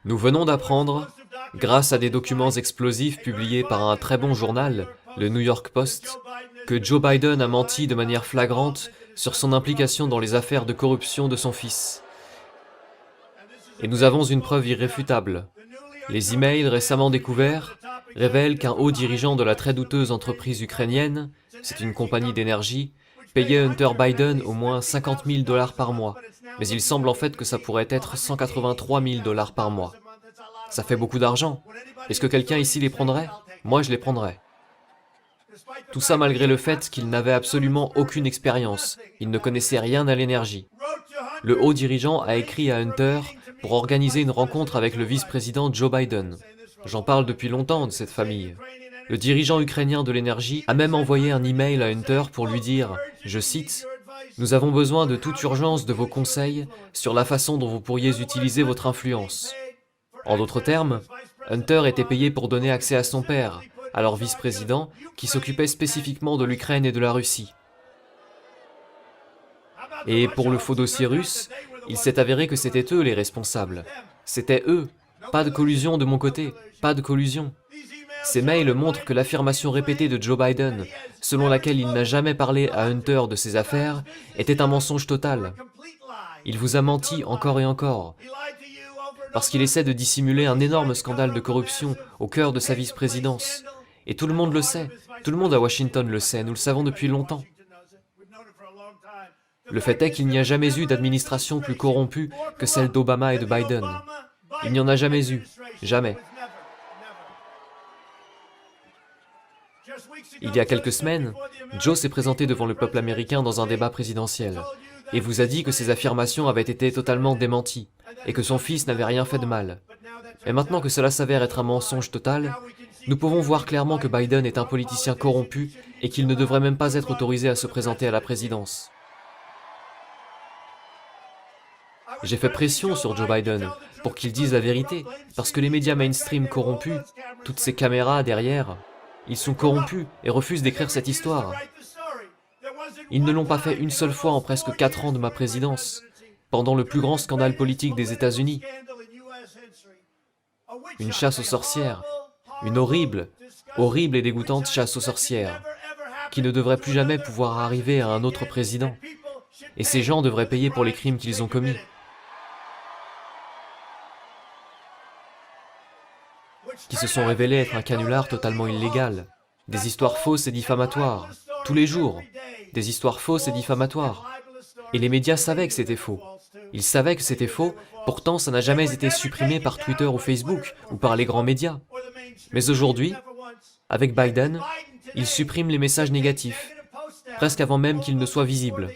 Nous venons d'apprendre, grâce à des documents explosifs publiés par un très bon journal, le New York Post, que Joe Biden a menti de manière flagrante sur son implication dans les affaires de corruption de son fils. Et nous avons une preuve irréfutable. Les emails récemment découverts révèlent qu'un haut dirigeant de la très douteuse entreprise ukrainienne, c'est une compagnie d'énergie, payait Hunter Biden au moins 50 000 $ par mois. Mais il semble en fait que ça pourrait être 183 000 $ par mois. Ça fait beaucoup d'argent. Est-ce que quelqu'un ici les prendrait? Moi, je les prendrais. Tout ça malgré le fait qu'il n'avait absolument aucune expérience. Il ne connaissait rien à l'énergie. Le haut dirigeant a écrit à Hunter pour organiser une rencontre avec le vice-président Joe Biden. J'en parle depuis longtemps de cette famille. Le dirigeant ukrainien de l'énergie a même envoyé un email à Hunter pour lui dire, je cite, « Nous avons besoin de toute urgence de vos conseils sur la façon dont vous pourriez utiliser votre influence. » En d'autres termes, Hunter était payé pour donner accès à son père, alors vice-président, qui s'occupait spécifiquement de l'Ukraine et de la Russie. Et pour le faux dossier russe, il s'est avéré que c'était eux les responsables. C'était eux. Pas de collusion de mon côté, pas de collusion. Ces mails montrent que l'affirmation répétée de Joe Biden, selon laquelle il n'a jamais parlé à Hunter de ses affaires, était un mensonge total. Il vous a menti encore et encore, parce qu'il essaie de dissimuler un énorme scandale de corruption au cœur de sa vice-présidence. Et tout le monde le sait, tout le monde à Washington le sait, nous le savons depuis longtemps. Le fait est qu'il n'y a jamais eu d'administration plus corrompue que celle d'Obama et de Biden. Il n'y en a jamais eu, jamais. Il y a quelques semaines, Joe s'est présenté devant le peuple américain dans un débat présidentiel et vous a dit que ses affirmations avaient été totalement démenties et que son fils n'avait rien fait de mal. Et maintenant que cela s'avère être un mensonge total, nous pouvons voir clairement que Biden est un politicien corrompu et qu'il ne devrait même pas être autorisé à se présenter à la présidence. J'ai fait pression sur Joe Biden pour qu'il dise la vérité, parce que les médias mainstream corrompus, toutes ces caméras derrière, ils sont corrompus et refusent d'écrire cette histoire. Ils ne l'ont pas fait une seule fois en presque 4 ans de ma présidence, pendant le plus grand scandale politique des États-Unis. Une chasse aux sorcières, une horrible, horrible et dégoûtante chasse aux sorcières, qui ne devrait plus jamais pouvoir arriver à un autre président. Et ces gens devraient payer pour les crimes qu'ils ont commis. Qui se sont révélés être un canular totalement illégal. Des histoires fausses et diffamatoires. Tous les jours. Des histoires fausses et diffamatoires. Et les médias savaient que c'était faux. Ils savaient que c'était faux, pourtant ça n'a jamais été supprimé par Twitter ou Facebook, ou par les grands médias. Mais aujourd'hui, avec Biden, ils suppriment les messages négatifs, presque avant même qu'ils ne soient visibles.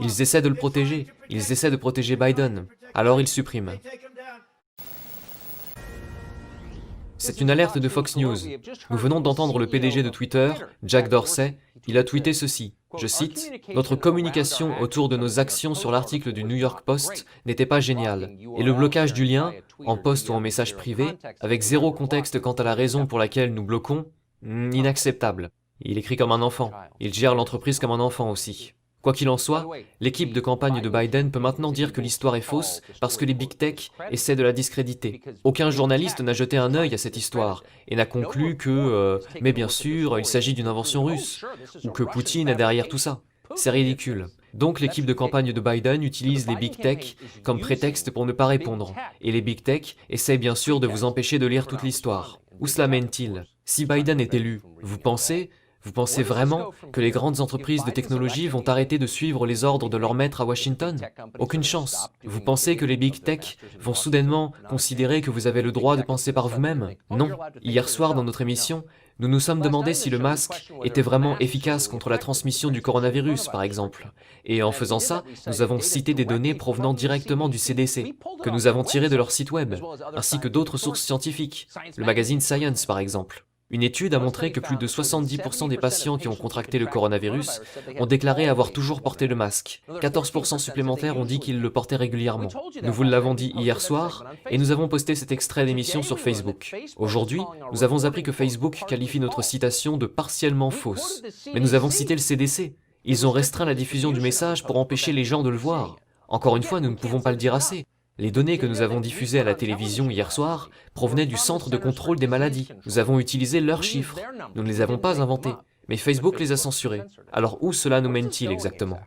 Ils essaient de le protéger, ils essaient de protéger Biden, alors ils suppriment. C'est une alerte de Fox News. Nous venons d'entendre le PDG de Twitter, Jack Dorsey, il a tweeté ceci, je cite, « Notre communication autour de nos actions sur l'article du New York Post n'était pas géniale, et le blocage du lien, en post ou en message privé, avec zéro contexte quant à la raison pour laquelle nous bloquons, inacceptable. » Il écrit comme un enfant, il gère l'entreprise comme un enfant aussi. Quoi qu'il en soit, l'équipe de campagne de Biden peut maintenant dire que l'histoire est fausse parce que les big tech essaient de la discréditer. Aucun journaliste n'a jeté un œil à cette histoire et n'a conclu que, mais bien sûr, il s'agit d'une invention russe, ou que Poutine est derrière tout ça. C'est ridicule. Donc l'équipe de campagne de Biden utilise les big tech comme prétexte pour ne pas répondre. Et les big tech essaient bien sûr de vous empêcher de lire toute l'histoire. Où cela mène-t-il? Si Biden est élu, vous pensez vraiment que les grandes entreprises de technologie vont arrêter de suivre les ordres de leur maître à Washington? Aucune chance. Vous pensez que les big tech vont soudainement considérer que vous avez le droit de penser par vous-même? Non. Hier soir, dans notre émission, nous nous sommes demandé si le masque était vraiment efficace contre la transmission du coronavirus, par exemple. Et en faisant ça, nous avons cité des données provenant directement du CDC, que nous avons tirées de leur site web, ainsi que d'autres sources scientifiques, le magazine Science, par exemple. Une étude a montré que plus de 70% des patients qui ont contracté le coronavirus ont déclaré avoir toujours porté le masque. 14% supplémentaires ont dit qu'ils le portaient régulièrement. Nous vous l'avons dit hier soir, et nous avons posté cet extrait d'émission sur Facebook. Aujourd'hui, nous avons appris que Facebook qualifie notre citation de partiellement fausse. Mais nous avons cité le CDC. Ils ont restreint la diffusion du message pour empêcher les gens de le voir. Encore une fois, nous ne pouvons pas le dire assez. Les données que nous avons diffusées à la télévision hier soir provenaient du Centre de contrôle des maladies. Nous avons utilisé leurs chiffres. Nous ne les avons pas inventés. Mais Facebook les a censurés. Alors où cela nous mène-t-il exactement ?